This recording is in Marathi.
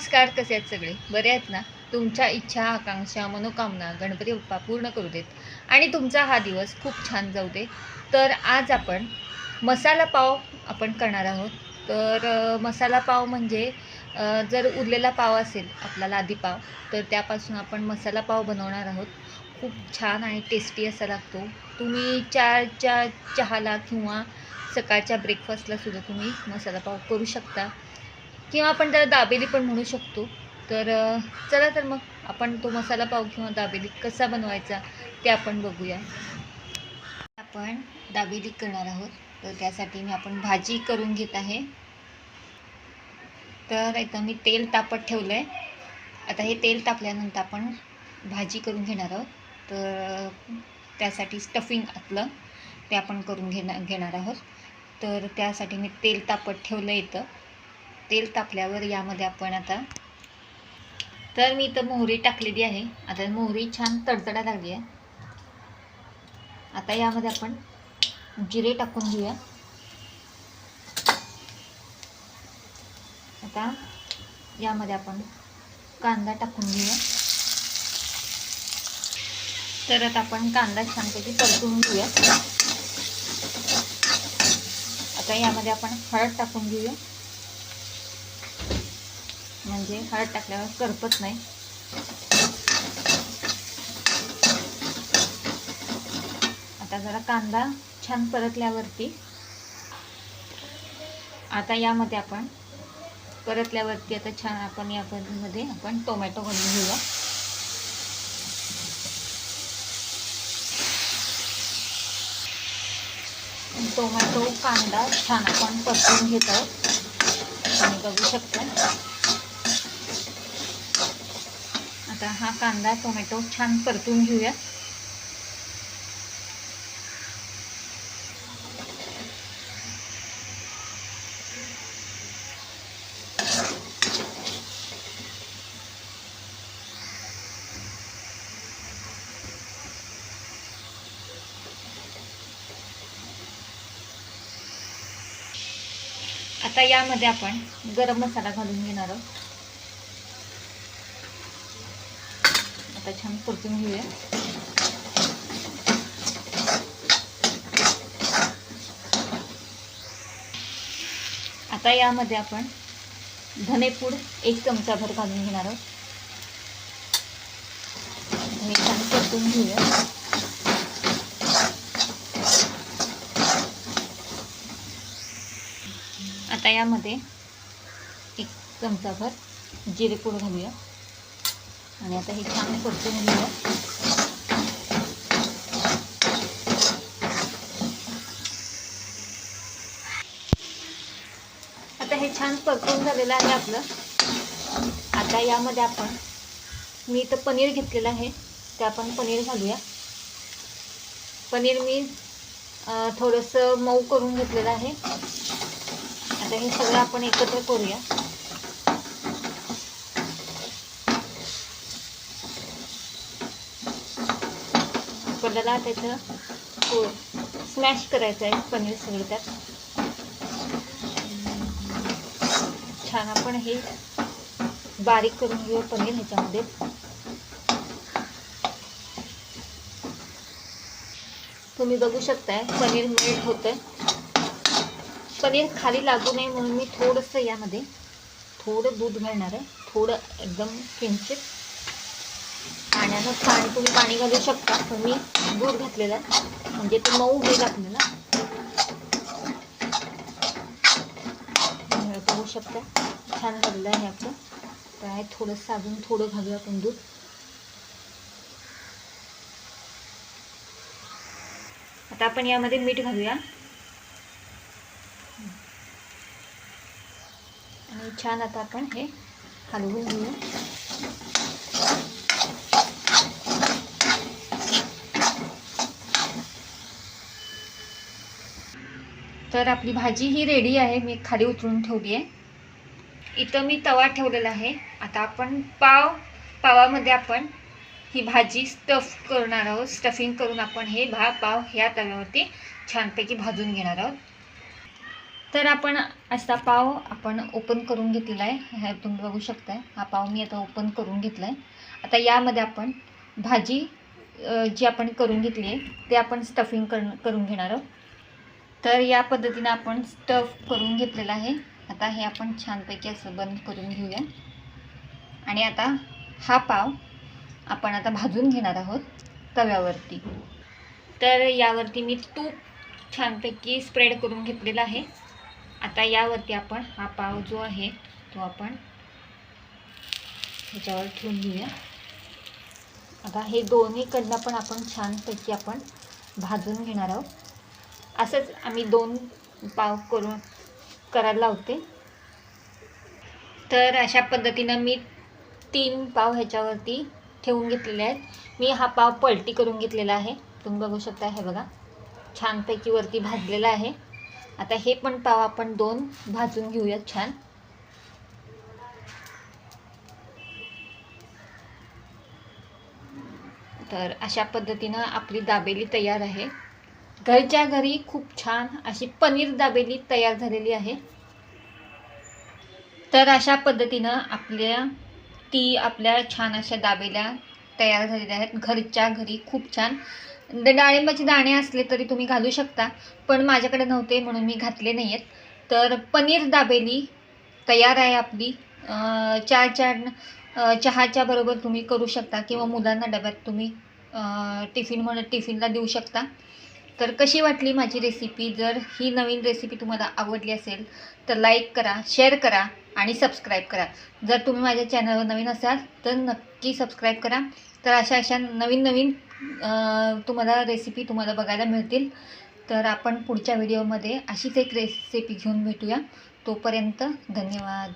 नमस्कार, कसे आहेत सगळे? बरे आहेत ना? तुमच्या इच्छा, आकांक्षा, मनोकामना गणपती बाप्पा पूर्ण करू देत आणि तुमचा हा दिवस खूप छान जाऊ दे. तर आज आपण मसाला पाव आपण करणार आहोत. तर मसाला पाव म्हणजे जर उरलेला पाव असेल आपला लादी पाव, तर त्यापासून आपण मसाला पाव बनवणार आहोत. खूप छान आणि टेस्टी असा लागतो. तुम्ही चहाला किंवा सकाळच्या ब्रेकफास्टला सुद्धा तुम्ही मसाला पाव करू शकता किंवा आपण त्याला दाबेली पण म्हणू शकतो. तर चला तर मग आपण तो मसाला पाव किंवा दाबेली कसा बनवायचा ते आपण बघूया. आपण दाबेली करणार आहोत, तर त्यासाठी आपण भाजी करून घेत आहे. तर इथं मी तेल तापत ठेवलं आहे. आता हे तेल तापल्यानंतर आपण भाजी करून घेणार आहोत. तर त्यासाठी स्टफिंग आपलं ते आपण करून घेणार आहोत. तर त्यासाठी मी तेल तापत ठेवलं इथं. तेल तापल्यावर यामध्ये आपण आता तर मी इथं मोहरी टाकलेली आहे. आता मोहरी छान तडतडा लागली आहे. आता यामध्ये आपण जिरे टाकून घेऊया. आता यामध्ये आपण कांदा टाकून घेऊया. तर आता आपण कांदा छानपैकी परतून घेऊया. आता यामध्ये आपण हळद टाकून घेऊया, म्हणजे हळद टाकल्यावर करपत नाही. आता जरा कांदा छान परतल्यावरती आता यामध्ये आपण परतल्यावरती आता छान आपण यामध्ये आपण टोमॅटो घालून घेऊया. टोमॅटो कांदा छान आपण परतून घेत आहोत. तुम्ही बघू शकता. आता हा कांदा टोमॅटो छान परतून घेऊया. आता यामध्ये आपण गरम मसाला घालून घेणार आहोत. आता छान परतून घेऊया. आता यामध्ये आपण धनेपूड 1 चमचाभर घालून घेणार आहोत. हे छान परतून घेऊया. आता यामध्ये 1 चमचाभर जिरेपूड घालूया आणि आता हे छान परतून घेऊया. आता हे छान परतून झालेलं आहे आपलं. आता यामध्ये आपण मी इथं पनीर घेतलेलं आहे, ते आपण पनीर घालूया. पनीर मी थोडंसं मऊ करून घेतलेलं आहे. आता हे सगळं आपण एकत्र करूया. आपल्याला त्याचं स्मॅश करायचं आहे पनीर सगळं त्यात. छान आपण हे बारीक करून घेऊ पनीर ह्याच्यामध्ये. तुम्ही बघू शकताय पनीर मेल्ट होतंय. पनीर खाली लागू नये म्हणून मी थोडंसं यामध्ये थोडं दूध घालणार आहे. थोडं एकदम किंचित पाण्यानं तुम्ही पाणी घालू शकता, पण मी दूध घातलेलं आहे म्हणजे ते मऊ होईल आपल्याला. बघू शकता छान झालेलं आहे आपलं. तर थोडंसं अजून थोडं घालूया आपण दूध. आता आपण यामध्ये मीठ घालूया आणि छान आता आपण हे हलवून घेऊया. तर आपली भाजी ही रेडी आहे. मी खाली उतरून ठेवली आहे. इथं मी तवा ठेवलेला आहे. आता आपण पावामध्ये आपण ही भाजी स्टफ करणार आहोत. स्टफिंग करून आपण हे पाव ह्या तव्यावरती छानपैकी भाजून घेणार आहोत. तर आपण असा पाव आपण ओपन करून घेतलेला आहे. हा तुम्ही बघू शकताय. हा पाव मी आता ओपन करून घेतला आहे. आता यामध्ये आपण भाजी जी आपण करून घेतली आहे ते आपण स्टफिंग करून घेणार आहोत. तर या पद्धतीने आपण स्टफ करून घेतलेलं आहे. आता हे आपण छानपैकी असं बंद करून घेऊया. आणि आता हा पाव आपण आता भाजून घेणार आहोत तव्यावरती. तर यावरती मी तूप छानपैकी स्प्रेड करून घेतलेला आहे. आता यावरती आपण हा पाव जो आहे तो आपण ह्याच्यावर ठेवून घेऊया. आता हे दोन्हीकडनं पण आपण छानपैकी आपण भाजून घेणार आहोत. असंच आम्ही 2 पाव करायला लावते. तर अशा पद्धतीनं मी 3 पाव ह्याच्यावरती ठेवून घेतलेले आहेत. मी हा पाव पलटी करून घेतलेला आहे. तुम्ही बघू शकता. हे बघा छानपैकी वरती भाजलेला आहे. आता हे पण पाव आपण 2 भाजून घेऊयात छान. तर अशा पद्धतीनं आपली दाबेली तयार आहे. घरच्या घरी खूप छान अशी पनीर दाबेली तयार झालेली आहे. तर अशा पद्धतीनं आपल्या छान अशा दाबेल्या तयार झालेल्या आहेत. घरच्या घरी खूप छान. डाळिंबाचे दाणे असले तरी तुम्ही घालू शकता, पण माझ्याकडे नव्हते म्हणून मी घातले नाही आहेत. तर पनीर दाबेली तयार आहे आपली. चहाच्या बरोबर तुम्ही करू शकता किंवा मुलांना डब्यात तुम्ही टिफिनला देऊ शकता. तर कशी वाटली माझी रेसिपी? जर ही नवीन रेसिपी तुम्हाला आवडली असेल तर लाईक करा, शेअर करा आणि सबस्क्राईब करा. जर तुम्ही माझ्या चॅनलवर नवीन असाल तर नक्की सबस्क्राईब करा. तर अशा नवीन तुम्हाला रेसिपी तुम्हाला बघायला मिळतील. तर आपण पुढच्या व्हिडिओमध्ये अशीच एक रेसिपी घेऊन भेटूया. तोपर्यंत धन्यवाद.